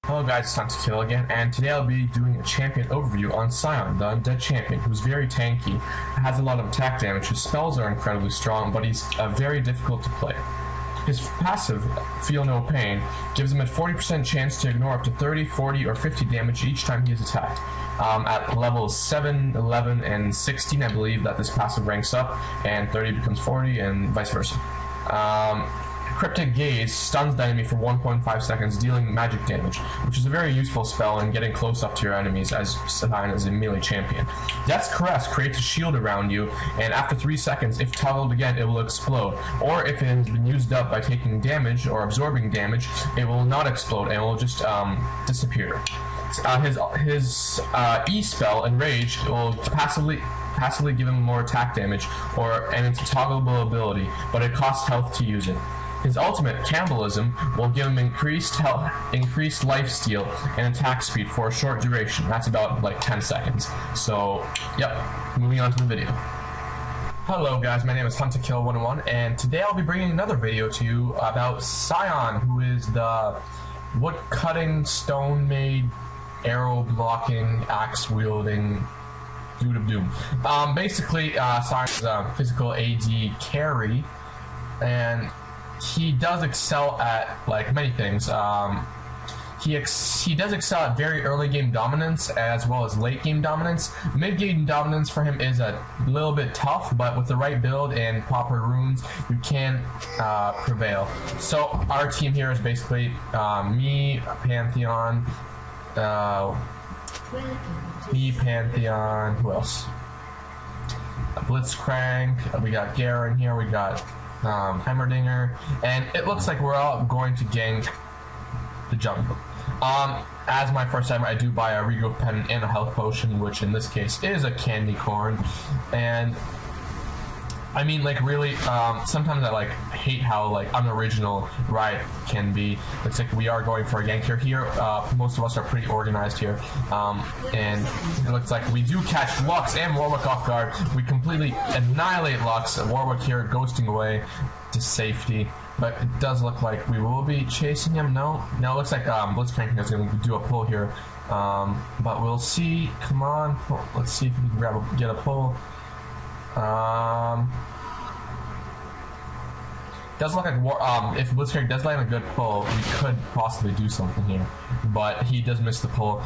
Hello guys, it's time to kill again, and today I'll be doing a champion overview on Sion, the undead champion, who's very tanky, has a lot of attack damage, his spells are incredibly strong, but he's very difficult to play. His passive, Feel No Pain, gives him a 40% chance to ignore up to 30, 40, or 50 damage each time he is attacked. At levels 7, 11, and 16, I believe that this passive ranks up, and 30 becomes 40, and vice versa. Cryptic Gaze stuns the enemy for 1.5 seconds, dealing magic damage, which is a very useful spell in getting close up to your enemies as Sion is a melee champion. Death's Caress creates a shield around you, and after 3 seconds, if toggled again, it will explode. Or if it has been used up by taking damage or absorbing damage, it will not explode and will just disappear. His E spell, Enrage, will passively give him more attack damage, and it's a toggleable ability, but it costs health to use it. His ultimate, Cannibalism, will give him increased health, increased lifesteal, and attack speed for a short duration. That's about like 10 seconds. So, yep, moving on to the video. Hello guys, my name is HuntToKill101, and today I'll be bringing another video to you about Sion, who is the wood-cutting, stone-made, arrow-blocking, axe-wielding dude of doom. Basically, Sion is a physical AD carry, and he does excel at like many things. He does excel at very early game dominance as well as late game dominance. Mid game dominance for him is a little bit tough, but with the right build and proper runes, you can prevail. So our team here is basically me, Pantheon, who else? Blitzcrank, we got Garen here, we got Heimerdinger, and it looks like we're all going to gank the jungle. As my first item, I do buy a regrowth pendant and a health potion, which in this case is a candy corn. And I mean, like, really, sometimes I like hate how like unoriginal Riot can be. Looks like we are going for a gank here. Most of us are pretty organized here, and it looks like we do catch Lux and Warwick off guard. We completely annihilate Lux. Warwick here ghosting away to safety, but it does look like we will be chasing him. No, it looks like Blitzcrank is going to do a pull here, but we'll see. Come on, let's see if we can get a pull. Does look like if Blitzcrank does land a good pull, we could possibly do something here, but he does miss the pull,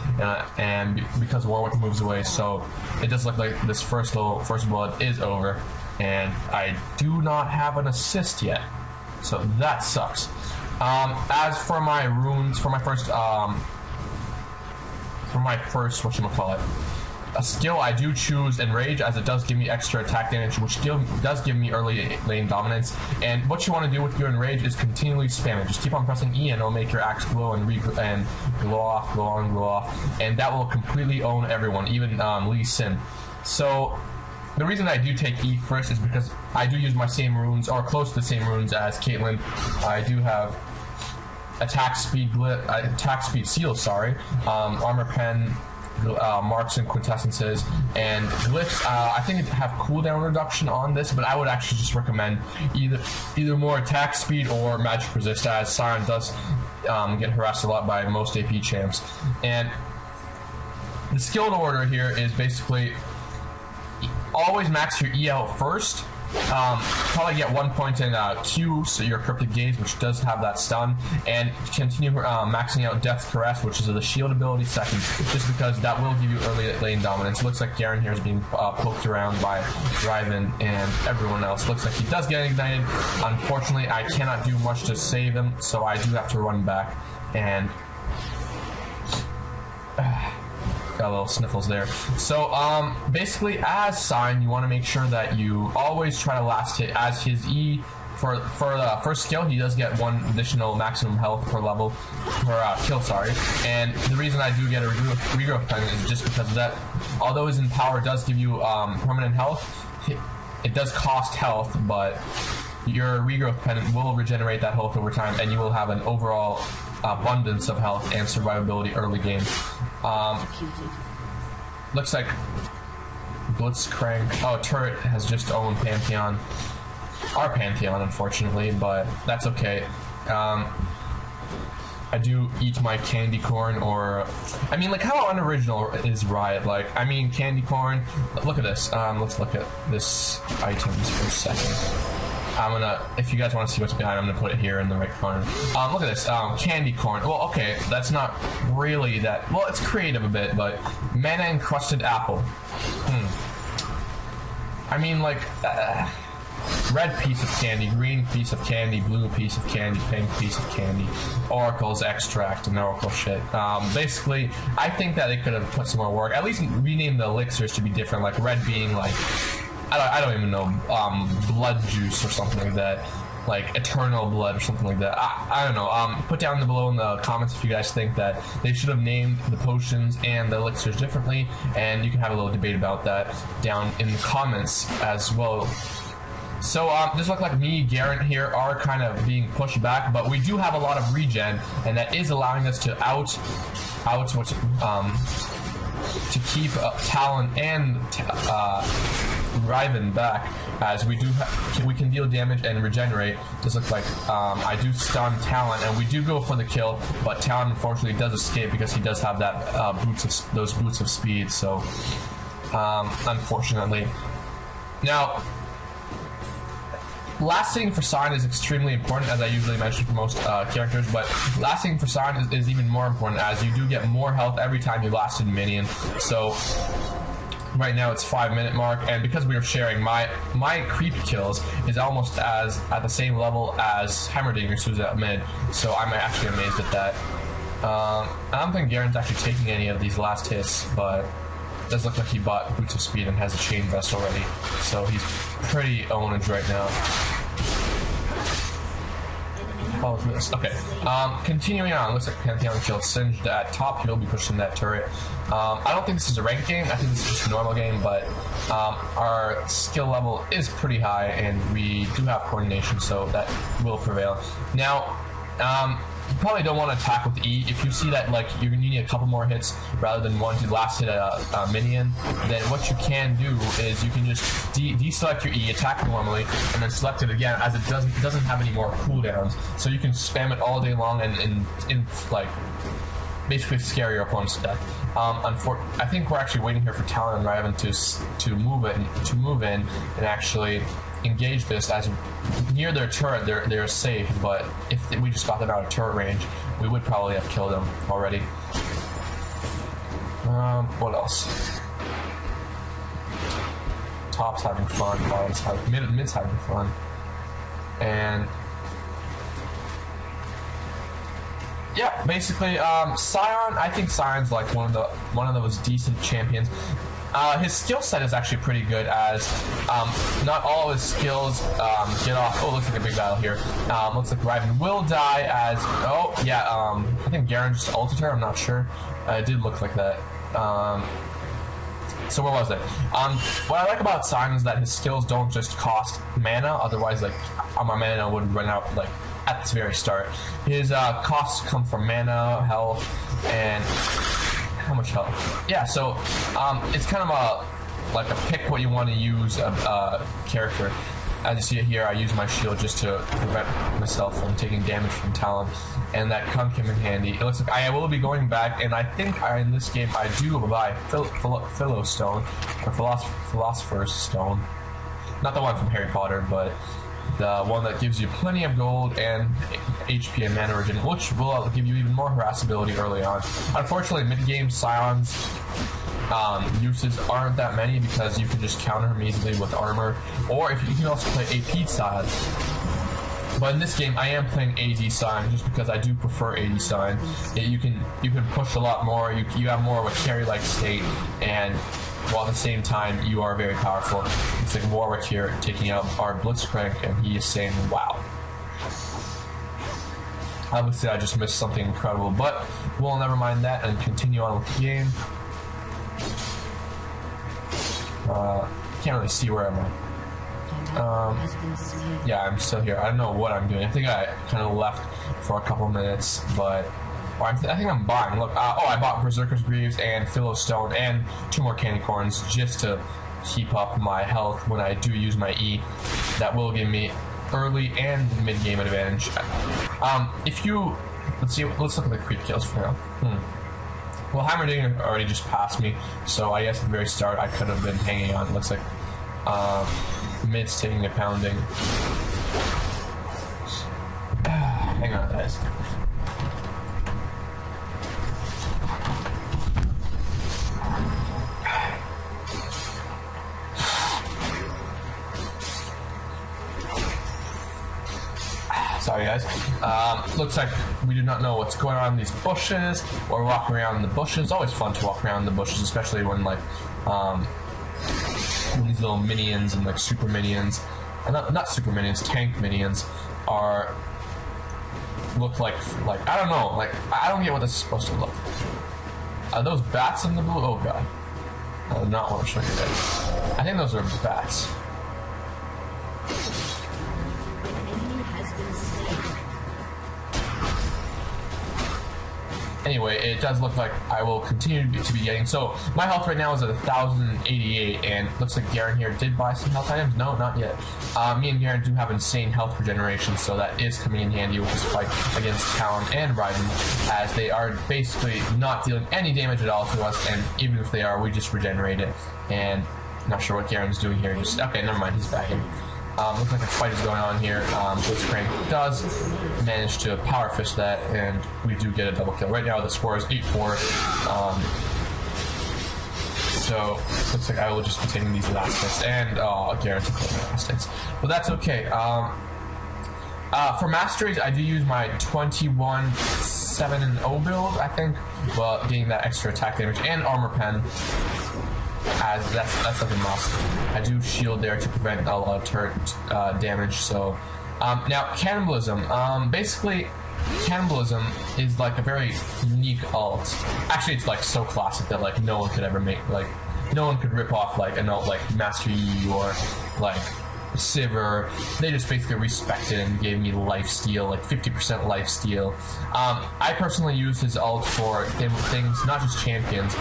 and because Warwick moves away, so it does look like this first blood is over, and I do not have an assist yet, so that sucks. As for my runes, for my first whatchamacallit, a skill, I do choose Enrage, as it does give me extra attack damage, which does give me early lane dominance. And what you want to do with your Enrage is continually spam it. Just keep on pressing E, and it'll make your axe glow and glow off, glow on, glow off, and that will completely own everyone, even Lee Sin. So the reason I do take E first is because I do use my same runes, or close to the same runes as Caitlyn. I do have attack speed seal, armor pen, marks and quintessences, and glyphs. I think it have cooldown reduction on this, but I would actually just recommend either more attack speed or magic resist, as Sion does get harassed a lot by most AP champs. And the skilled order here is basically always max your E out first. Probably get 1 point in Q, so your Cryptic Gaze, which does have that stun, and continue maxing out Death's Caress, which is the shield ability second, just because that will give you early lane dominance. Looks like Garen here is being poked around by Riven and everyone else. Looks like he does get ignited. Unfortunately, I cannot do much to save him, so I do have to run back, and got a little sniffles there. So basically, as Sion, you want to make sure that you always try to last hit, as his E for the first skill, he does get 1 additional maximum health per level per kill, and the reason I do get a regrowth pendant is just because of that. Although his Empower does give you permanent health, it does cost health, but your regrowth pendant will regenerate that health over time, and you will have an overall abundance of health and survivability early game. Looks like Blitzcrank. Oh, Turret has just owned Pantheon. Our Pantheon, unfortunately, but that's okay. I do eat my candy corn, or I mean, like, how unoriginal is Riot? Like, I mean, candy corn. Look at this. Let's look at this items for a second. I'm gonna, if you guys want to see what's behind, I'm gonna put it here in the right corner. Look at this, candy corn. Well, okay, that's not really that. Well, it's creative a bit, but mana encrusted apple. I mean, like. Red piece of candy, green piece of candy, blue piece of candy, pink piece of candy, Oracle's extract, and Oracle shit. Basically, I think that they could have put some more work. At least rename the elixirs to be different, like red being like, I don't even know, blood juice or something like that. Like eternal blood or something like that. I don't know. Put down below in the comments if you guys think that they should have named the potions and the elixirs differently, and you can have a little debate about that down in the comments as well. So this looks like me, Garrett here are kind of being pushed back, but we do have a lot of regen, and that is allowing us to to keep Talon and Riven back, as we can deal damage and regenerate. This looks like I do stun Talon, and we do go for the kill, but Talon unfortunately does escape because he does have that those boots of speed. So unfortunately, now. Lasting for Sion is extremely important, as I usually mention for most characters, but lasting for Sion is even more important, as you do get more health every time you last a minion. So right now it's 5-minute mark, and because we are sharing, my creep kills is almost at the same level as Heimerdinger's, who's at mid. So I'm actually amazed at that. I don't think Garen's actually taking any of these last hits, but it does look like he bought Boots of Speed and has a chain vest already, so he's pretty ownage right now. Oh, this. Okay. Continuing on, looks like Pantheon killed Singed at top. He'll be pushing that turret. I don't think this is a ranked game. I think this is just a normal game, but our skill level is pretty high, and we do have coordination, so that will prevail. Now, you probably don't want to attack with E. If you see that like you need a couple more hits rather than one to last hit a minion, then what you can do is you can just deselect your E, attack normally, and then select it again, as it doesn't have any more cooldowns. So you can spam it all day long and like basically scare your opponents to death. I think we're actually waiting here for Talon and Riven to move in and actually engage this, as near their turret they're safe, but if we just got them out of turret range, we would probably have killed them already. What else? Top's having fun, mid's having fun, and yeah, basically, Sion. I think Sion's like one of those decent champions. His skill set is actually pretty good, as not all of his skills get off. Oh, looks like a big battle here. Looks like Riven will die, as I think Garen just ulted her. I'm not sure. It did look like that. So where was it? What I like about Sion is that his skills don't just cost mana. Otherwise, like my mana would run out like at its very start. His costs come from mana, health, and how much health? Yeah, so it's kind of like a pick what you want to use a character. As you see it here, I use my shield just to prevent myself from taking damage from Talon, and that came in handy. It looks like I will be going back, and I think in this game I do buy Philo Stone, or Philosopher's Stone. Not the one from Harry Potter, but the one that gives you plenty of gold and HP and mana regen, which will give you even more harassability early on. Unfortunately, mid-game Sion's uses aren't that many, because you can just counter him easily with armor, or if you can also play AP Sion. But in this game, I am playing AD Sion just because I do prefer AD Sion. You can push a lot more. You have more of a carry-like state, and while at the same time you are very powerful. It's like Warwick here taking out our Blitzcrank, and he is saying, "Wow." Obviously, I just missed something incredible, but we'll never mind that and continue on with the game. Can't really see where I'm at. Yeah, I'm still here. I don't know what I'm doing. I think I kind of left for a couple minutes, but I think I'm buying. Look, I bought Berserker's Greaves and Philo Stone and 2 more candy corns just to keep up my health when I do use my E. That will give me early and mid-game advantage. If you Let's see. Let's look at the creep kills for now. Well, Heimerdinger already just passed me, so I guess at the very start I could have been hanging on. It looks like Mid's taking a pounding. Hang on, guys. Sorry, guys. Looks like we do not know what's going on in these bushes. Or walking around in the bushes. It's always fun to walk around in the bushes, especially when like when these little minions and like super minions, not super minions, tank minions look like I don't know. Like I don't get what this is supposed to look. Are those bats in the blue? Oh god. I do not want to show you guys. I think those are bats. Anyway, it does look like I will continue to be getting. So my health right now is at 1,088, and looks like Garen here did buy some health items. No, not yet. Me and Garen do have insane health regeneration, so that is coming in handy with this fight against Talon and Raiden, as they are basically not dealing any damage at all to us, and even if they are, we just regenerate it. And I'm not sure what Garen's doing here. Just okay, never mind. He's back in. Looks like a fight is going on here. Blitzcrank does manage to power fish that, and we do get a double kill. Right now the score is 8-4. So looks like I will just be taking these last hits, and Garen took the last hits. But that's okay. For masteries, I do use my 21-7-0 build, I think, but getting that extra attack damage and armor pen. As that's like a must. I do shield there to prevent a lot of turret damage. So now cannibalism. Basically, cannibalism is like a very unique ult. Actually, it's like so classic that like no one could ever make, like no one could rip off like an ult like Master Yi or like Sivir. They just basically respected and gave me life steal, like 50% life steal. I personally use his ult for things, not just champions,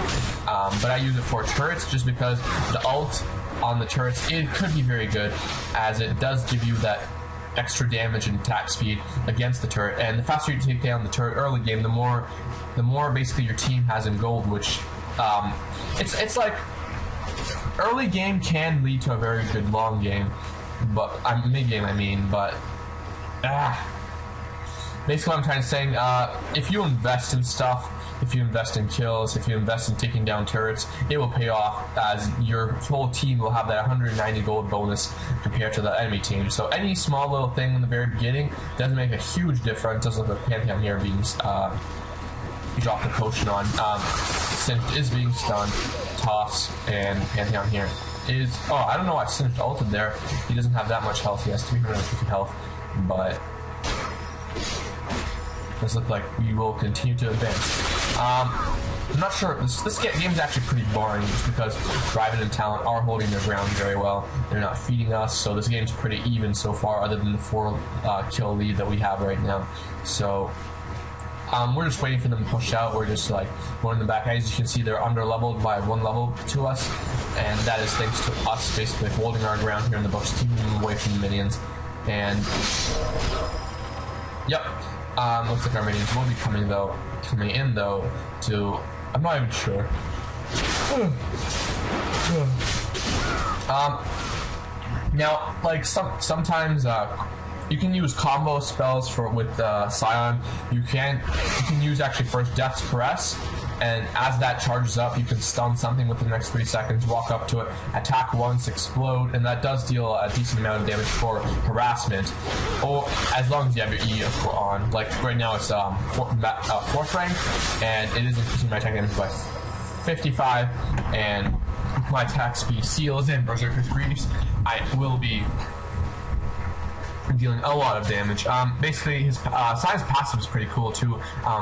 but I use it for turrets just because the ult on the turrets, it could be very good, as it does give you that extra damage and attack speed against the turret, and the faster you take down the turret early game, the more basically your team has in gold, which it's like early game can lead to a very good long game, but mid game I mean, but basically what I'm trying to say, if you invest in stuff, if you invest in kills, if you invest in taking down turrets, it will pay off, as your whole team will have that 190 gold bonus compared to the enemy team. So any small little thing in the very beginning does make a huge difference. Does look like Pantheon here being dropped a potion on. Synth is being stunned. Toss and Pantheon here is... Oh, I don't know why Synth ulted there. He doesn't have that much health. He has 350 health, but does look like we will continue to advance. I'm not sure. This game is actually pretty boring just because Raiden and Talon are holding their ground very well. They're not feeding us, so this game's pretty even so far, other than the 4 kill lead that we have right now. So we're just waiting for them to push out. We're just like going in the back. As you can see, they're under leveled by 1 level to us, and that is thanks to us basically holding our ground here in the bush, keeping them away from the minions. And yep. Looks like our minions will be coming in though to, I'm not even sure. Now, like sometimes you can use combo spells with Sion. You can use actually first Death's Caress, and as that charges up, you can stun something within the next 3 seconds, walk up to it, attack once, explode, and that does deal a decent amount of damage for harassment, or as long as you have your E on. Like right now it's 4th rank, and it is increasing my attack damage by 55, and my attack speed seals in Berserker's Greaves. I will be dealing a lot of damage. Basically, his Sion's passive is pretty cool too.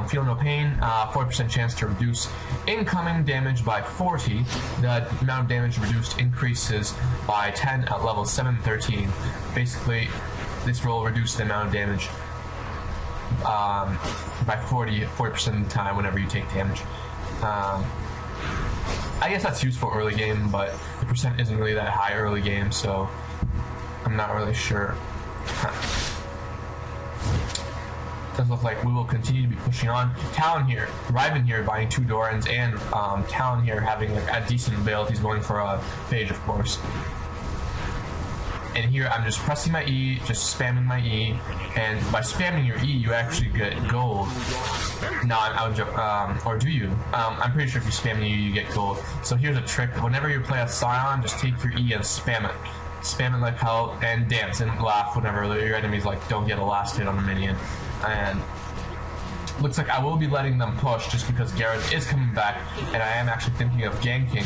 Feel No Pain, 40% chance to reduce incoming damage by 40. The amount of damage reduced increases by 10 at level 7-13. Basically, this will reduce the amount of damage by 40% of the time whenever you take damage. I guess that's useful early game, but the percent isn't really that high early game, so I'm not really sure. does look like we will continue to be pushing on. Talon here, Riven here buying 2 Dorans, and Talon here having like a decent build. He's going for a Phage, of course. And here I'm just pressing my E, just spamming my E, and by spamming your E, you actually get gold. No, I would joke, or do you? I'm pretty sure if you spam your E, you get gold. So here's a trick: whenever you play a Sion, just take your E and spam it. Spam it like hell, and dance and laugh whenever your enemies like don't get a last hit on the minion. And looks like I will be letting them push just because Garen is coming back, and I am actually thinking of ganking.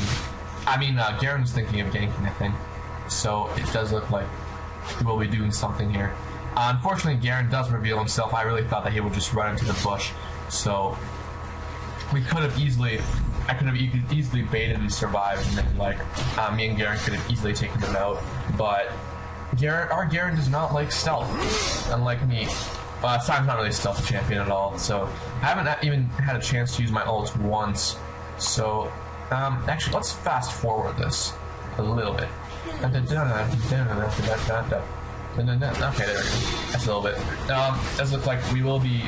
I mean, Garen's thinking of ganking, I think. So it does look like we'll be doing something here. Unfortunately, Garen does reveal himself. I really thought that he would just run into the bush. So we could have easily, I could have easily baited and survived, and then like me and Garen could have easily taken them out. But our Garen does not like stealth, unlike me. Sion's not really a stealth champion at all. So I haven't even had a chance to use my ult once. So actually, let's fast forward this a little bit. Okay, there we go. That's a little bit. Does look like we will be.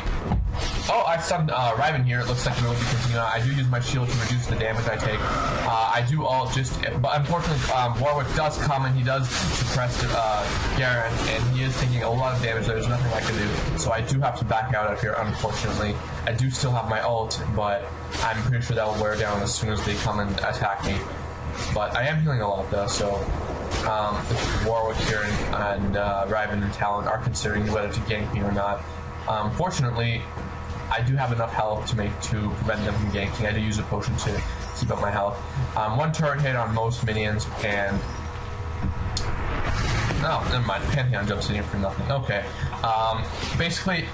Oh, I stunned Riven here. It looks like we will be continuing on. I do use my shield to reduce the damage I take. I do all just, but unfortunately, Warwick does come and he does suppress Garen, and he is taking a lot of damage. There's nothing I can do, so I do have to back out of here. Unfortunately, I do still have my ult, but I'm pretty sure that will wear down as soon as they come and attack me. But I am healing a lot though, so Warwick here and Riven and Talon are considering whether to gank me or not. Fortunately, I do have enough health to prevent them from ganking. I do use a potion to keep up my health. 1 turret hit on most minions, and no, never mind. Pantheon jumps in here for nothing. Okay. Basically,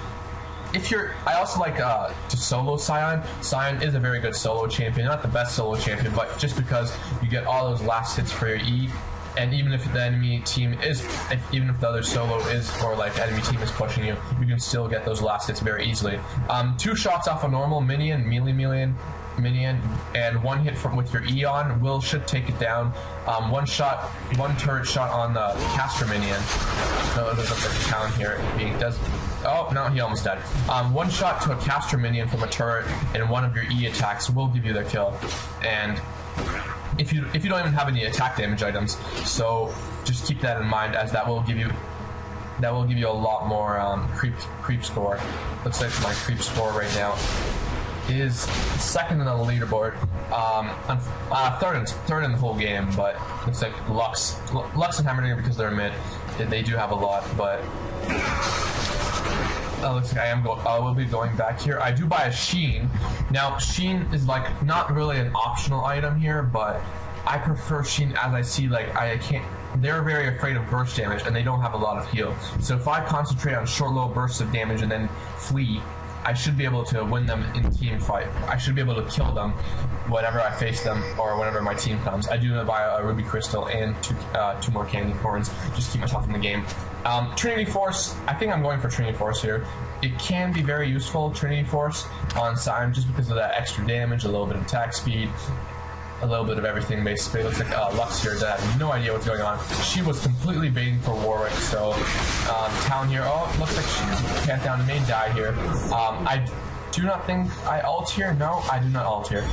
I also like to solo Sion. Sion is a very good solo champion, not the best solo champion, but just because you get all those last hits for your E, and even if the enemy team even if the other solo is, or like enemy team is pushing you, you can still get those last hits very easily. 2 shots off a normal minion, minion, and 1 hit with your E on should take it down. 1 turret shot on the caster minion. No, it doesn't look like the Talon here does. Oh no, he almost died. 1 shot to a caster minion from a turret and 1 of your E attacks will give you the kill. And if you don't even have any attack damage items, so just keep that in mind, as that will give you a lot more creep score. Looks like my creep score right now is second in the leaderboard, third in the whole game, but looks like Lux and Hammerdinger, because they're mid, they do have a lot, but looks like I will be going back here. I do buy a Sheen. Now, Sheen is like not really an optional item here, but I prefer Sheen, as I see like they're very afraid of burst damage and they don't have a lot of heal. So if I concentrate on short little bursts of damage and then flee, I should be able to win them in team fight. I should be able to kill them whenever I face them or whenever my team comes. I do buy a Ruby Crystal and 2 more Candy Corns, just to keep myself in the game. Trinity Force, I think I'm going for Trinity Force here. It can be very useful, Trinity Force, on Sion, just because of that extra damage, a little bit of attack speed, a little bit of everything, basically. It looks like Lux here that has no idea what's going on. She was completely baiting for Warwick, so Talon here, looks like she Pantheon may die here. I do not think I ult here. No, I do not ult here.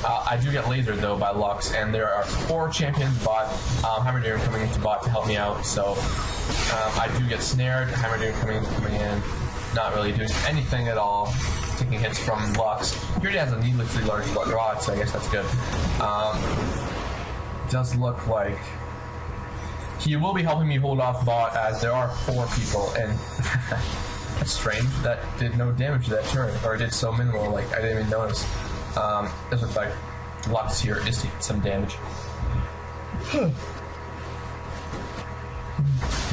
I do get lasered though by Lux, and there are 4 champions bot. Hammerdinger coming into bot to help me out, so I do get snared. Hammerdinger coming in, not really doing anything at all. Taking hits from Lux. He already has a needlessly large rod, so I guess that's good. Does look like he will be helping me hold off bot, as there are 4 people, and that's strange. That did no damage to that turret, or did so minimal, like I didn't even notice. Does look like Lux here is taking some damage.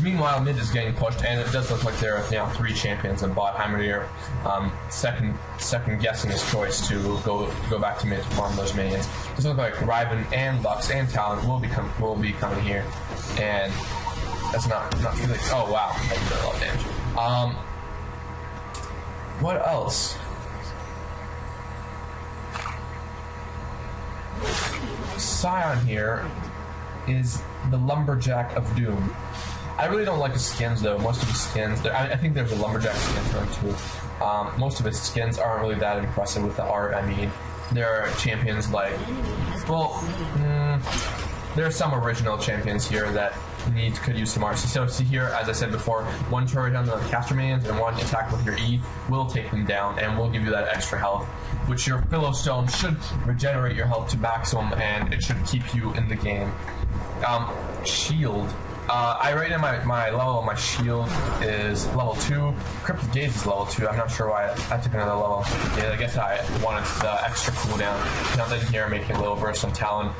Meanwhile, mid is getting pushed, and it does look like there are now 3 champions in bot. Heimerdinger second guessing his choice to go back to mid to farm those minions. It does look like Riven and Lux and Talon will be coming here, and that's not really. Oh wow, I did a lot of damage. What else? Sion here is the Lumberjack of Doom. I really don't like the skins though. Most of the skins, I think there's a Lumberjack skin for him too. Most of its skins aren't really that impressive with the art. I mean, there are champions like, well, there are some original champions here that could use some art. So see here, as I said before, one turret on the caster minions and one attack with your E will take them down and will give you that extra health, which your Pillow Stone should regenerate your health to maximum, and it should keep you in the game. Shield. I rated my level of my shield is level 2. Cryptic Gaze is level 2. I'm not sure why I took another level. Yeah, I guess I wanted the extra cooldown. Nothing here making a little burst on Talon.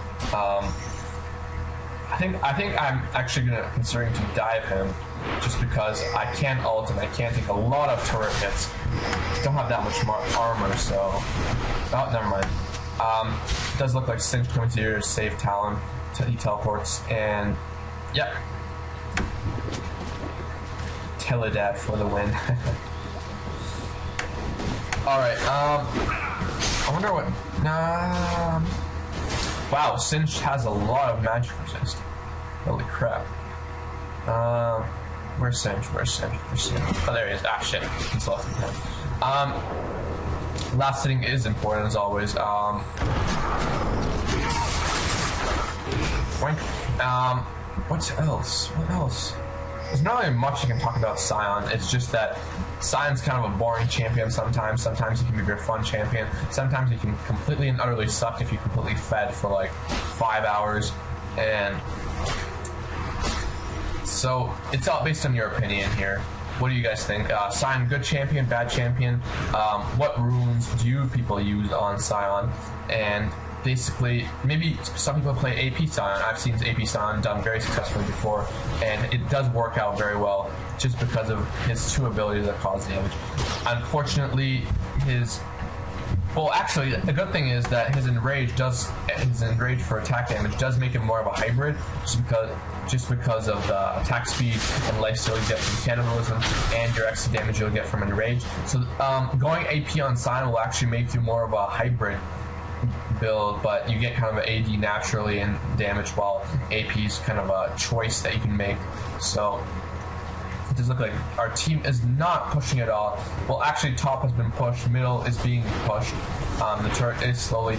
I think I'm actually considering to dive him, just because I can ult and I can take a lot of turret hits. Don't have that much more armor, so oh, never mind. It does look like Singe coming to here to save Talon. He teleports, and yep, Teledad for the win. All right. I wonder what. Wow, Singe has a lot of magic resist. Holy crap. Where's Singe? Where's Singe? Where's Singe? Oh, there he is. Ah, shit. He's lost his head. Last hitting is important, as always. What else? What else? There's not really much you can talk about Sion. It's just that Sion's kind of a boring champion sometimes. Sometimes he can be a very fun champion. Sometimes he can completely and utterly suck if you completely fed for like 5 hours. And so it's all based on your opinion here. What do you guys think? Sion, good champion, bad champion? What runes do people use on Sion? And basically, maybe some people play AP Sion. I've seen AP Sion done very successfully before, and it does work out very well just because of his 2 abilities that cause damage. Unfortunately, well, actually, the good thing is that his enrage for attack damage does make him more of a hybrid, just because of the attack speed and lifesteal you get from cannibalism and your extra damage you'll get from enrage. So going AP on Sion will actually make you more of a hybrid build, but you get kind of an AD naturally and damage, while AP is kind of a choice that you can make. So it does look like our team is not pushing at all. Well, actually, top has been pushed, middle is being pushed. The turret is slowly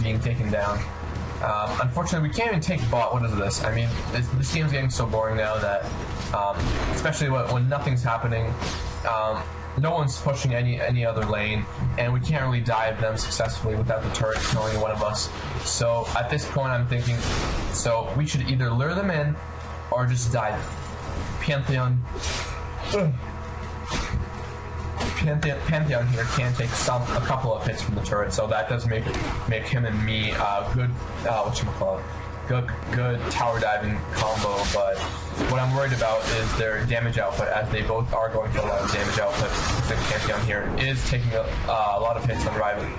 being taken down. Unfortunately, we can't even take bot. What is this? I mean, this game's getting so boring now that, especially when nothing's happening, no one's pushing any other lane, and we can't really dive them successfully without the turret killing one of us. So at this point, I'm thinking, so we should either lure them in or just dive. Pantheon here can take a couple of hits from the turret, so that does make him and me good. Good tower diving combo, but what I'm worried about is their damage output, as they both are going for a lot of damage output. The Pantheon here is taking a lot of hits on Riven.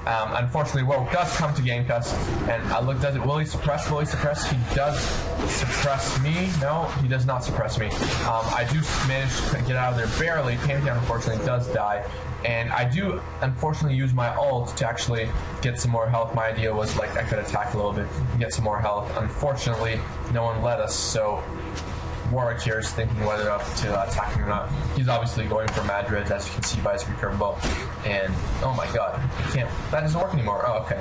Unfortunately, Warwick does come to gank us, and look, will he suppress? Will he suppress? He does suppress me. No, he does not suppress me. I do manage to get out of there barely. Pantheon, unfortunately, does die. And I do, unfortunately, use my ult to actually get some more health. My idea was, like, I could attack a little bit and get some more health. Unfortunately, no one let us, so Warwick here is thinking whether to attack him or not. He's obviously going for Madrid, as you can see by his recurve bow. And, oh my god, that doesn't work anymore. Oh, okay.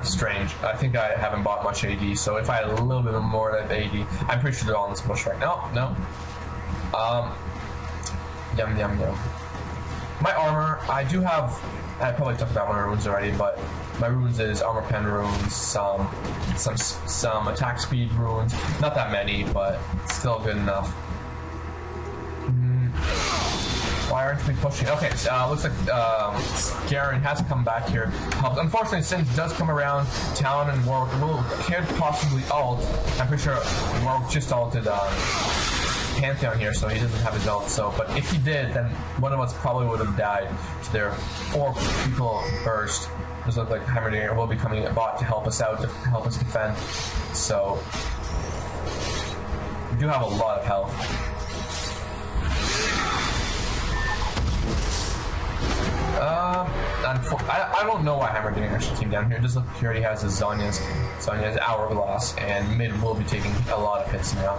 Strange. I think I haven't bought much AD, so if I had a little bit more of AD, I'm pretty sure they're all in this bush right now. No. Yum, yum, yum. My armor, I probably talked about my runes already, but my runes is armor pen runes, some attack speed runes, not that many, but still good enough. Why aren't we pushing? Okay, so looks like Garen has come back here. Helps. Unfortunately, Singe does come around. Talon and Warwick could possibly ult. I'm pretty sure Warwick just ulted Pantheon here, so he doesn't have his ult. So, but if he did, then one of us probably would have died to their 4 people burst. Does look like Heimerdinger will be coming a bot to help us out, to help us defend. So we do have a lot of health. I don't know why Heimerdinger actually came down here. Just look, he already has his Zonya's Hourglass, and mid will be taking a lot of hits now.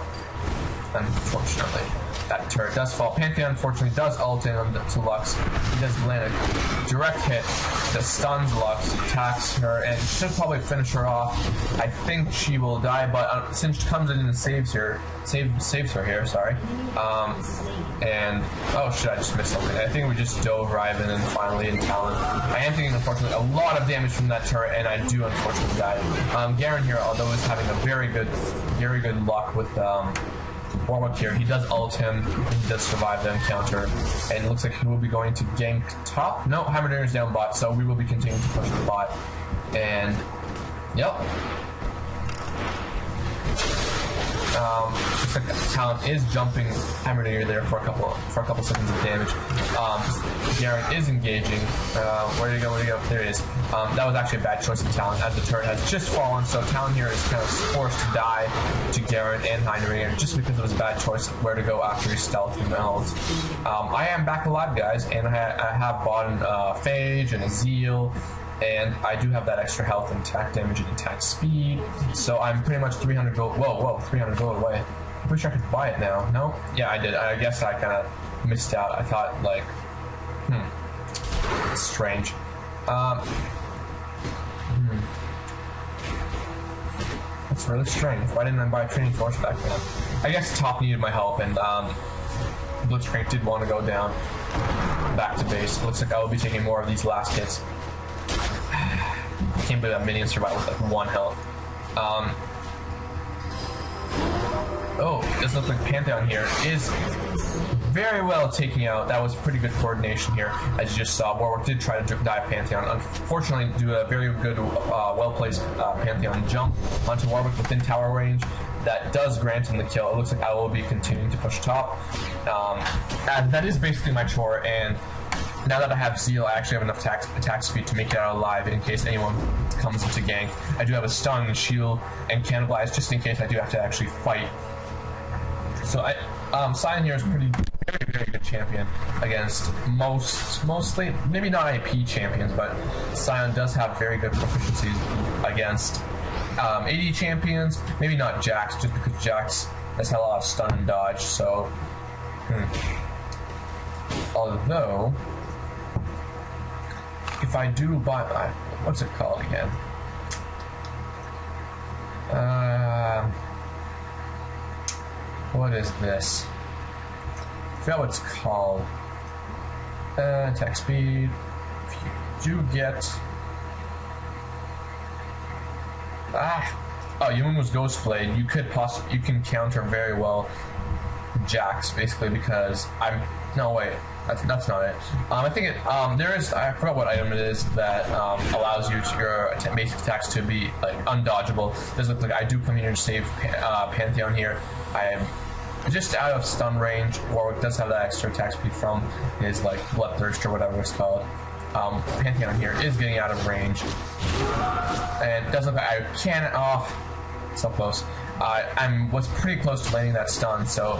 unfortunately. That turret does fall. Pantheon unfortunately does ult in to Lux. He does land a direct hit that stuns Lux, attacks her, and should probably finish her off. I think she will die, but since she comes in and saves her here, sorry. And oh shit, I just missed something. I think we just dove Riven and finally in Talon. I am taking unfortunately a lot of damage from that turret, and I do unfortunately die. Garen here, although is having a very good luck with Warwick here. He does ult him, he does survive the encounter, and it looks like he will be going to gank top. No, Heimerdinger's down bot, so we will be continuing to push the bot. And yep. Looks like Talon is jumping Heimerdinger there for a couple seconds of damage. Garen is engaging. Where did he go? There he is. That was actually a bad choice of Talon, as the turret has just fallen, so Talon here is kind of forced to die to Garen and Heimerdinger just because of his bad choice of where to go after his stealth and else. I am back alive, guys, and I have bought an Phage and a Zeal. And I do have that extra health and attack damage and attack speed, so I'm pretty much 300 gold. Whoa, 300 gold away. I wish I could buy it now. No? Yeah, I did. I guess I kind of missed out. I thought, like, it's strange. That's really strange. Why didn't I buy Training Force back then? I guess top needed my help, and Blitzcrank did want to go down back to base. Looks like I will be taking more of these last hits. I can't believe that minion survived with like 1 health. Oh, it does look like Pantheon here is very well taking out. That was pretty good coordination here, as you just saw. Warwick did try to dive Pantheon. Unfortunately, do a very good, well-placed Pantheon jump onto Warwick within tower range. That does grant him the kill. It looks like I will be continuing to push top. And that is basically my chore, and now that I have Zeal, I actually have enough attack speed to make it out alive in case anyone comes into gank. I do have a stun and shield and cannibalize just in case I do have to actually fight. So Sion here is very good champion against mostly, maybe not AP champions, but Sion does have very good proficiencies against AD champions. Maybe not Jax, just because Jax has had a lot of stun and dodge. So, although, if I do buy, what's it called again? What is this? I forgot what it's called. Attack speed. If you do get... Oh, Yuumu's Ghostblade. You can counter very well Jax, basically, because no, wait. That's not it. I think there is. I forgot what item it is that allows you your basic attacks to be like undodgeable. Does look like I do come here to save Pantheon here. I am just out of stun range. Warwick does have that extra attack speed from his like Bloodthirst or whatever it's called. Pantheon here is getting out of range, and it does look like I can't. Oh, so close. I was pretty close to landing that stun, so.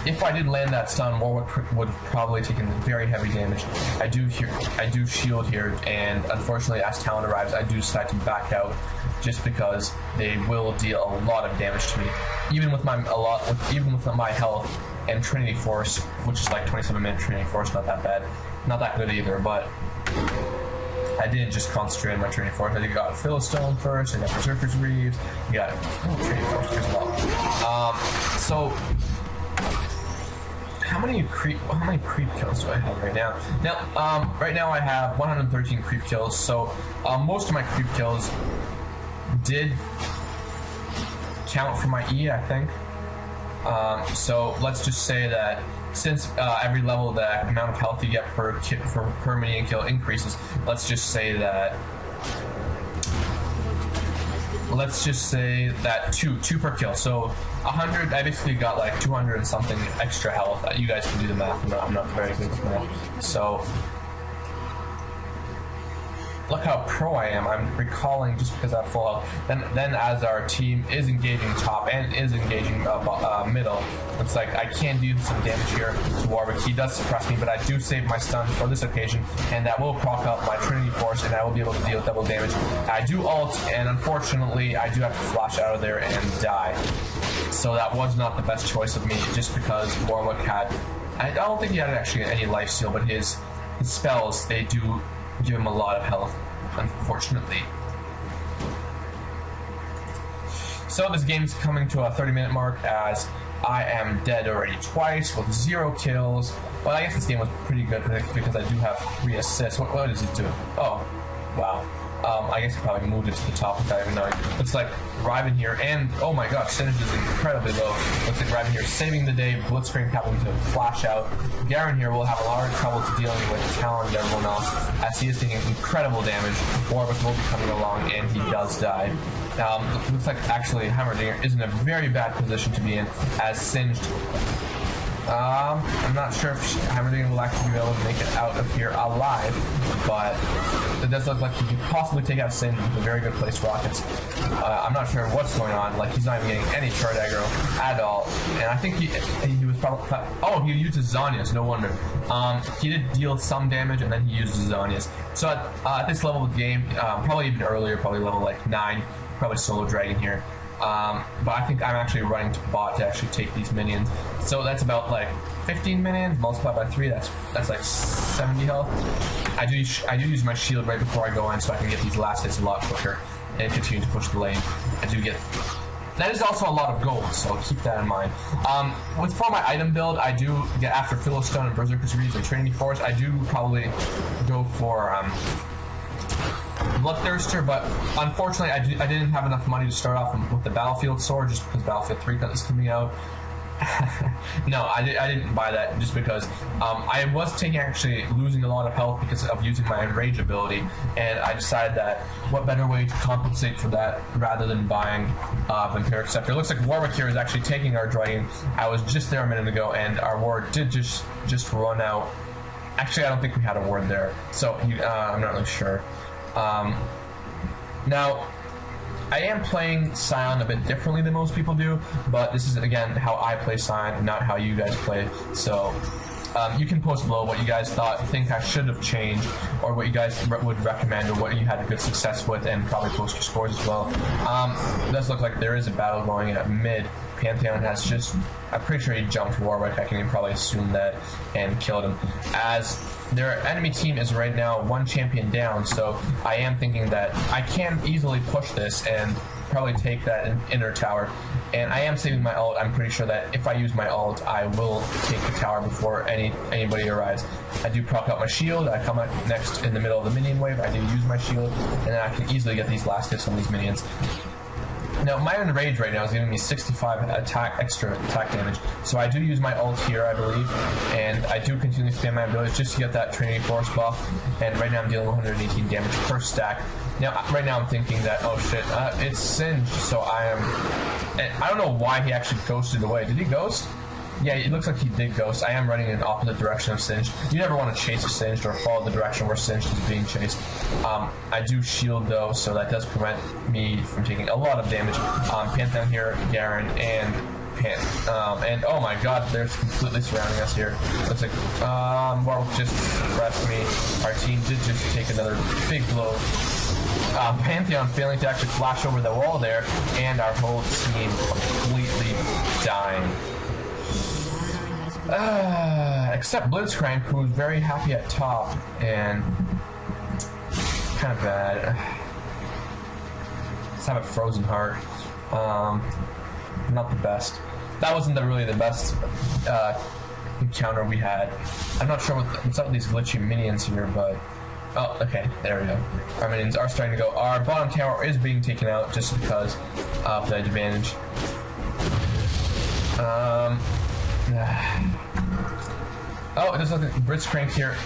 If I did land that stun, Warwick would have probably taken very heavy damage. I do shield here, and unfortunately, as Talon arrives, I do decide to back out, just because they will deal a lot of damage to me. Even with my health and Trinity Force, which is like 27-minute Trinity Force, not that bad, not that good either. But I didn't just concentrate on my Trinity Force. I got Philistone first, and then Berserker's Reeves. You got Trinity Force as well. So. How many creep kills do I have right now? Now, right now I have 113 creep kills. So most of my creep kills did count for my E, I think. So let's just say that since every level the amount of health you get per minion kill increases, let's just say that two per kill. So 100, I basically got like 200 and something extra health. You guys can do the math. I'm not very good with math. So look how pro I am. I'm recalling just because I have full health. Then as our team is engaging top and is engaging middle, it's like I can do some damage here to Warwick. He does suppress me, but I do save my stun for this occasion, and that will proc up my Trinity Force, and I will be able to deal double damage. I do ult, and unfortunately, I do have to flash out of there and die. So that was not the best choice of me, just because Warwick had... I don't think he had actually any lifesteal, but his spells, they do give him a lot of health, unfortunately. So this game's coming to a 30-minute mark, as I am dead already twice with 0 kills. Well, I guess this game was pretty good because I do have 3 assists. What does it do? Oh, wow. I guess he probably moved it to the top without even knowing. Looks like Riven here, and oh my god, Singe is incredibly low. Looks like Riven here saving the day, Blitzcrank having to flash out. Garen here will have a lot of trouble dealing with Talon and everyone else, as he is taking incredible damage. Warwick will be coming along, and he does die. Looks like actually Heimerdinger is in a very bad position to be in, as Singed. I'm not sure if Heimerdinger will actually be able to make it out of here alive, but it does look like he could possibly take out Singed with a very good placed rockets. I'm not sure what's going on, like he's not even getting any turret aggro at all, and I think he was probably... Oh, he used his Zhonya's, no wonder. He did deal some damage, and then he used his Zhonya's. So at this level of the game, probably even earlier, probably level like 9, probably solo dragon here. But I think I'm actually running to bot to actually take these minions. So that's about like 15 minions multiplied by 3. That's like 70 health. I do use my shield right before I go in, so I can get these last hits a lot quicker and continue to push the lane. I do get... That is also a lot of gold, so keep that in mind. For my item build, I do get, after Philistone and Berserker's Reeds and Trinity Force, I do probably go for Bloodthirster, but unfortunately I didn't have enough money to start off with the Battlefield Sword, just because Battlefield 3 is coming out. No, I didn't buy that just because I was actually losing a lot of health because of using my Enrage ability, and I decided that what better way to compensate for that rather than buying Vampiric Scepter. It looks like Warwick here is actually taking our dragon. I was just there a minute ago, and our ward did just run out. Actually, I don't think we had a ward there, so I'm not really sure. Now, I am playing Sion a bit differently than most people do, but this is, again, how I play Sion, not how you guys play. So, you can post below what you guys think I should have changed, or what you guys would recommend, or what you had a good success with, and probably post your scores as well. It does look like there is a battle going at mid. Pantheon has just... I'm pretty sure he jumped Warwick. I can probably assume that, and killed him. As their enemy team is right now 1 champion down, so I am thinking that I can easily push this and probably take that inner tower. And I am saving my ult. I'm pretty sure that if I use my ult, I will take the tower before anybody arrives. I do proc out my shield. I come out next in the middle of the minion wave. I do use my shield, and then I can easily get these last hits on these minions. Now, my Enrage right now is giving me 65 extra attack damage, so I do use my ult here, I believe, and I do continue to spam my abilities just to get that Trinity Force buff, and right now I'm dealing with 118 damage per stack. Now, right now I'm thinking that, oh shit, it's Singed, so I don't know why he actually ghosted away. Did he ghost? Yeah, it looks like he did ghost. I am running in the opposite direction of Singed. You never want to chase a Singed or follow the direction where Singed is being chased. I do shield though, so that does prevent me from taking a lot of damage. Pantheon here, Garen, and and oh my god, they're completely surrounding us here. Looks like Warwick just suppressed me. Our team did just take another big blow. Pantheon failing to actually flash over the wall there, and our whole team completely dying. Except Blitzcrank, who's very happy at top, and kind of bad. Let's have a frozen heart. Not the best. That wasn't really the best encounter we had. I'm not sure what's up with these glitchy minions here, but... Oh, okay, there we go. Our minions are starting to go. Our bottom tower is being taken out just because of the advantage. Oh, it does look like Blitzcrank here.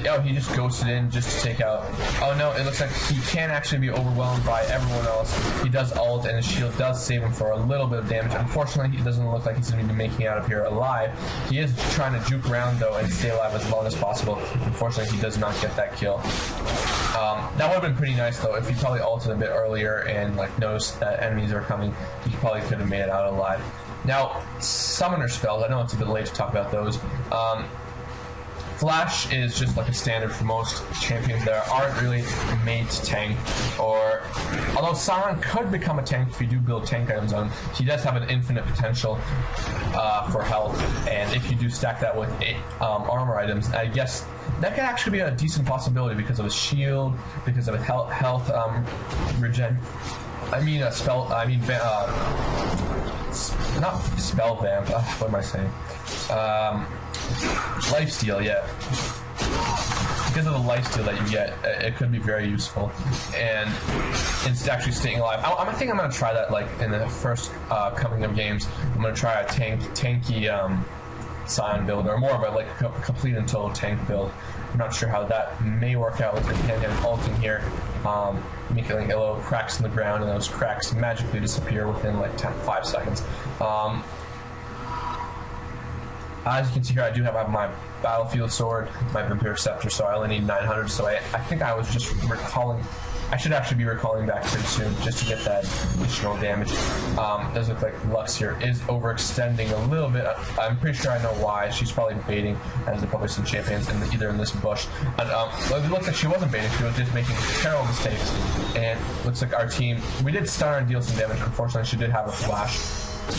Oh, he just ghosted in just to take out. Oh no, it looks like he can actually be overwhelmed by everyone else. He does ult, and his shield does save him for a little bit of damage. Unfortunately, it doesn't look like he's going to be making it out of here alive. He is trying to juke around though and stay alive as long as possible. Unfortunately, he does not get that kill. That would have been pretty nice though if he probably ulted a bit earlier and like noticed that enemies are coming. He probably could have made it out alive. Now, summoner spells, I know it's a bit late to talk about those. Flash is just like a standard for most champions that aren't really made to tank, or although Sion could become a tank if you do build tank items on him, he does have an infinite potential for health, and if you do stack that with armor items, I guess that could actually be a decent possibility because of his shield, because of his health regen. I mean, not spell vamp. What am I saying? Lifesteal, yeah. Because of the lifesteal that you get, it could be very useful, and it's actually staying alive. I think I'm gonna try that like in the first coming of games. I'm gonna try a tanky Sion build, or more of a like complete and total tank build. I'm not sure how that may work out with the hand ulting here, making like little cracks in the ground, and those cracks magically disappear within like 5 seconds. As you can see here, I do have my battlefield sword, my vampire scepter, so I only need 900. So I think I was just recalling. I should actually be recalling back pretty soon just to get that additional damage. Does look like Lux here is overextending a little bit. I'm pretty sure I know why. She's probably baiting, as the probably some champions either in this bush. And it looks like she wasn't baiting. She was just making terrible mistakes. And looks like our team, we did stun her and deal some damage. Unfortunately, she did have a flash,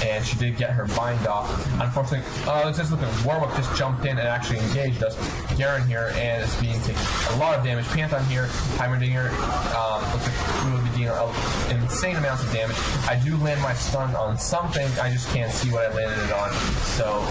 and she did get her bind off. Unfortunately, let's just look at Warwick just jumped in and actually engaged us. Garen here and is being taken a lot of damage. Pantheon here, Heimerdinger, looks like we will be dealing insane amounts of damage. I do land my stun on something, I just can't see what I landed it on. So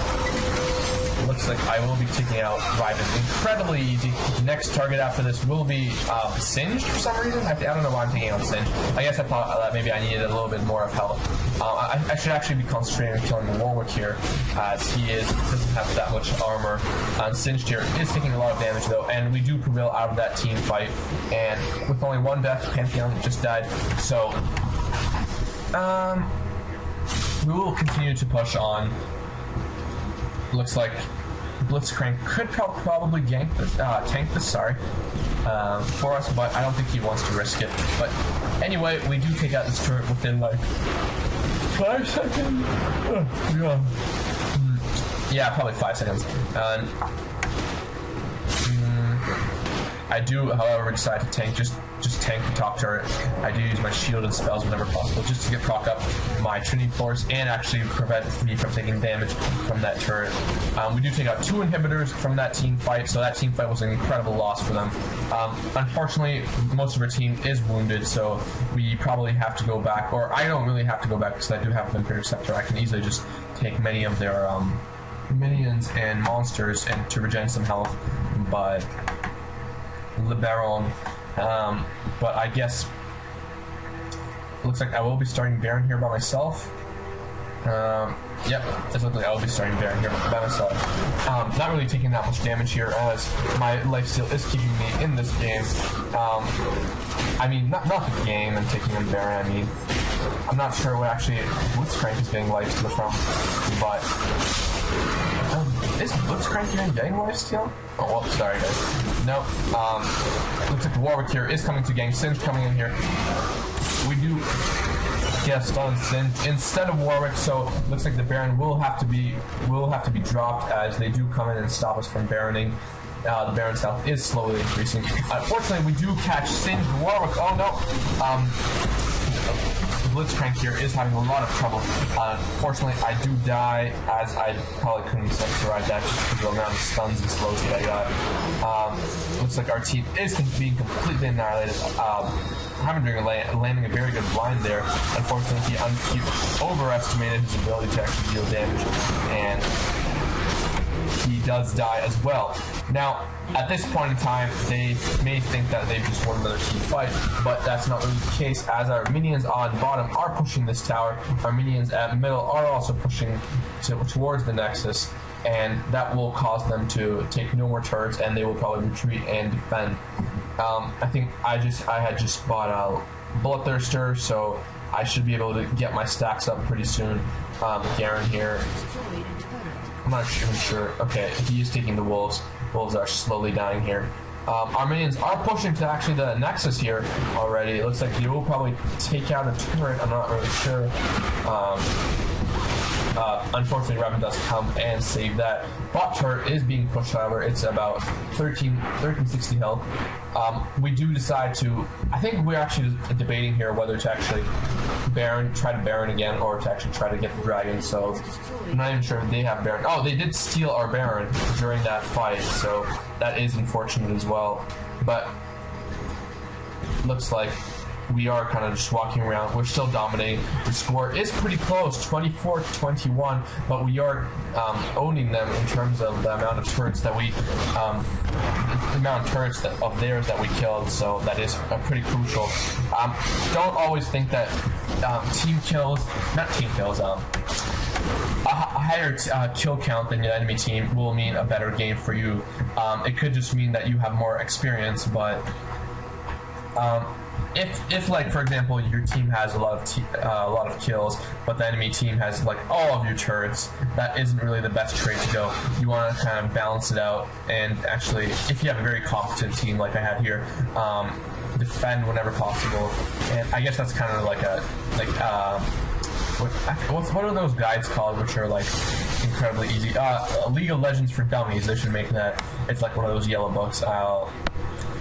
looks like I will be taking out Riven incredibly easy. Next target after this will be Singed for some reason. I don't know why I'm taking out Singed. I guess I thought that maybe I needed a little bit more of health. I should actually be concentrating on killing Warwick here, as he doesn't have that much armor. Singed here is taking a lot of damage though, and we do prevail out of that team fight. And with only one death, Pantheon just died. So we will continue to push on. Looks like Blitzcrank could probably tank this, for us, but I don't think he wants to risk it. But anyway, we do take out this turret within like 5 seconds. Yeah, probably 5 seconds. I do, however, decide to tank, just tank the top turret. I do use my shield and spells whenever possible, just to get proc up my Trinity Force and actually prevent me from taking damage from that turret. We do take out 2 inhibitors from that team fight, so that team fight was an incredible loss for them. Unfortunately, most of our team is wounded, so we probably have to go back, or I don't really have to go back because I do have an Vampire Scepter. I can easily just take many of their minions and monsters and to regen some health, but Liberon. But I guess looks like I will be starting Baron here by myself. Yep, it looks like I will be starting Baron here by myself. Not really taking that much damage here, as my lifesteal is keeping me in this game. I mean, not the game and taking on Baron. I mean, I'm not sure what actually Blitzcrank is getting lifesteal from, but is Blitzcrank even getting lifesteal? Oh, well, sorry guys. Nope. Looks like Warwick here is coming to gang. Singed coming in here. We do get a stun Singed instead of Warwick, so looks like the Baron will have to be dropped, as they do come in and stop us from Baroning. The Baron's health is slowly increasing. Unfortunately, we do catch Singed Warwick. Oh no. Blitzcrank here is having a lot of trouble. Unfortunately, I do die, as I probably couldn't survive that just because of the amount of stuns and slows that I got. Looks like our team is being completely annihilated. Heimerdinger landing a very good blind there. Unfortunately, he overestimated his ability to actually deal damage, and he does die as well. Now, at this point in time, they may think that they've just won another team fight, but that's not really the case, as our minions on bottom are pushing this tower. Our minions at middle are also pushing towards the Nexus, and that will cause them to take no more turrets, and they will probably retreat and defend. I think I had just bought a Bloodthirster, so I should be able to get my stacks up pretty soon. Garen here, I'm not even sure. Okay, he is taking the wolves. Wolves are slowly dying here. Our minions are pushing to actually the Nexus here already. It looks like they will probably take out a turret. I'm not really sure. unfortunately, Revan does come and save that. Bot turret is being pushed, however. It's about 1360 health. We do decide to... I think we're actually debating here whether to actually try to Baron again, or to actually try to get the dragon, so I'm not even sure if they have Baron. Oh, they did steal our Baron during that fight, so that is unfortunate as well. But looks like we are kind of just walking around. We're still dominating. The score is pretty close, 24-21, but we are owning them in terms of the amount of turrets that we, the amount of turrets of theirs that we killed. So that is pretty crucial. Don't always think that team kills, not team kills, a higher kill count than the enemy team will mean a better game for you. It could just mean that you have more experience, but if like, for example, your team has a lot of kills, but the enemy team has like all of your turrets, that isn't really the best trade to go. You want to kind of balance it out, and actually, if you have a very competent team like I had here, defend whenever possible. And I guess that's kind of like what are those guides called, which are like incredibly easy? League of Legends for Dummies. They should make that. It's like one of those yellow books.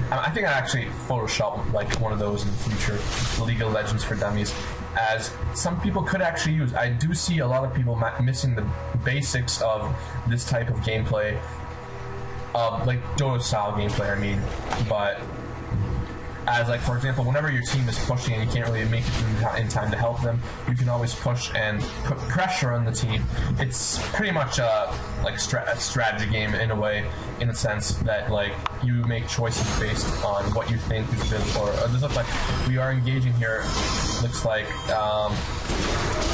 I think I actually Photoshop like one of those in the future, League of Legends for Dummies, as some people could actually use. I do see a lot of people missing the basics of this type of gameplay, like Dota style gameplay, I mean, but as like, for example, whenever your team is pushing and you can't really make it in time to help them, you can always push and put pressure on the team. It's pretty much like a strategy game in a way, in a sense that like you make choices based on what you think is good for. This looks like we are engaging here. Looks like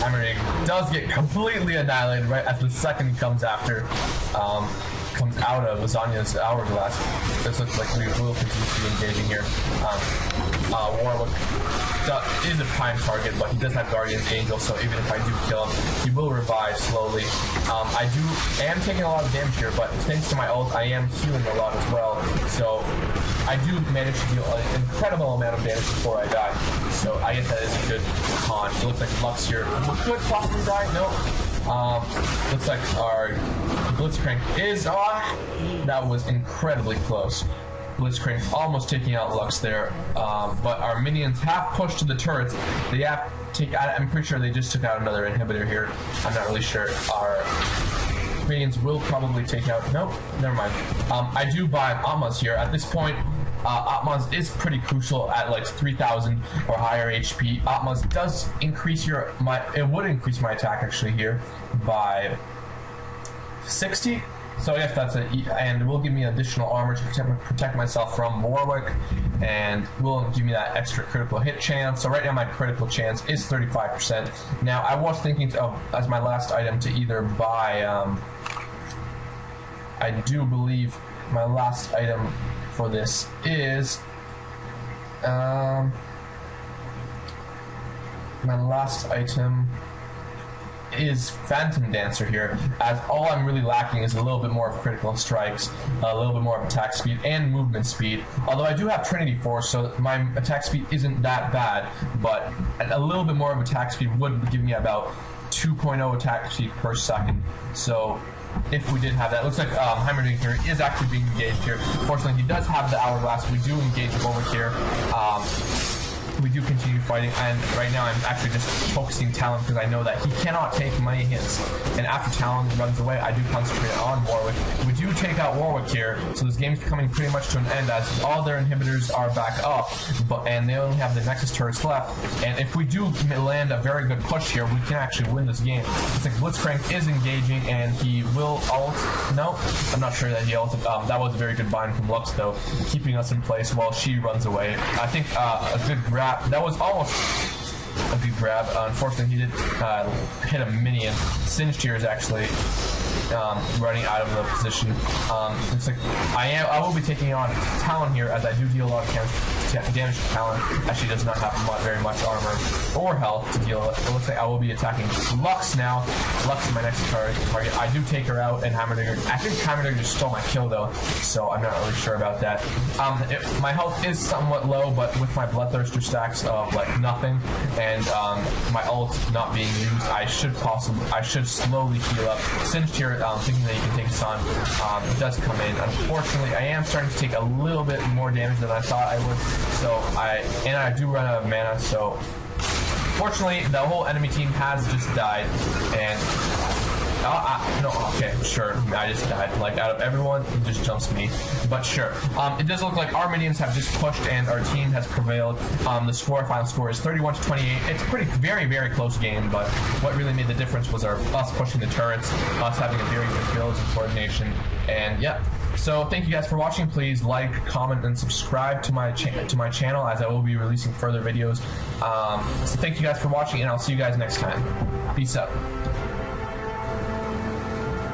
Hammerdig does get completely annihilated right as the second comes after. Comes out of Lasagna's hourglass. This looks like we will continue to be engaging here. Warwick is a prime target, but he does have Guardian's Angel, so even if I do kill him, he will revive slowly. I am taking a lot of damage here, but thanks to my ult, I am healing a lot as well. So I do manage to deal an incredible amount of damage before I die. So I guess that is a good con. It looks like Lux here could possibly die. Nope. Looks like our Blitzcrank is that was incredibly close. Blitzcrank almost taking out Lux there, but our minions have pushed to the turrets. They have I'm pretty sure they just took out another inhibitor here. I'm not really sure. Our minions will probably take out. Nope, never mind. I do buy Atma's here at this point. Atma's is pretty crucial at like 3,000 or higher HP. Atma's does increase it would increase my attack actually here by 60. So I guess that's and it will give me additional armor to protect myself from Warwick, and will give me that extra critical hit chance. So right now my critical chance is 35%. Now I was thinking of, as my last item, to either buy, I do believe my last item for this is my last item is Phantom Dancer here, as all I'm really lacking is a little bit more of critical strikes, a little bit more of attack speed and movement speed, although I do have Trinity Force, so my attack speed isn't that bad, but a little bit more of attack speed would give me about 2.0 attack speed per second. So if we did have that, looks like Heimerdinger here is actually being engaged here. Fortunately, he does have the hourglass. We do engage over here. We do continue fighting, and right now I'm actually just focusing Talon because I know that he cannot take many hits, and after Talon runs away, I do concentrate on Warwick. We do take out Warwick here, so this game's coming pretty much to an end as all their inhibitors are back up, and they only have the Nexus turrets left, and if we do land a very good push here, we can actually win this game. It's like Blitzcrank is engaging, and he will ult. No, I'm not sure that he ulted. That was a very good bind from Lux, though, keeping us in place while she runs away. I think a good grab. That was almost a good grab. Unfortunately, he did hit a minion. Singed here is actually running out of the position. Looks like I will be taking on Talon here, as I do deal a lot of damage to Talon, as she does not have very much armor or health to deal with. It looks like I will be attacking Lux now. Lux is my next target. I do take her out, and Hammerdagger. I think Hammerdagger just stole my kill though, so I'm not really sure about that. My health is somewhat low, but with my Bloodthirster stacks of like nothing, and my ult not being used, I should slowly heal up. Singed here, thinking that you can take us on, does come in. Unfortunately, I am starting to take a little bit more damage than I thought I would. So I do run out of mana. So fortunately, the whole enemy team has just died, and no, okay, sure, I just died. Like, out of everyone, it just jumps me. But sure, it does look like our minions have just pushed and our team has prevailed. The final score is 31-28. It's a very, very close game, but what really made the difference was us pushing the turrets, us having a very good build and coordination, and yeah. So thank you guys for watching. Please like, comment, and subscribe to my channel, as I will be releasing further videos. So thank you guys for watching, and I'll see you guys next time. Peace out.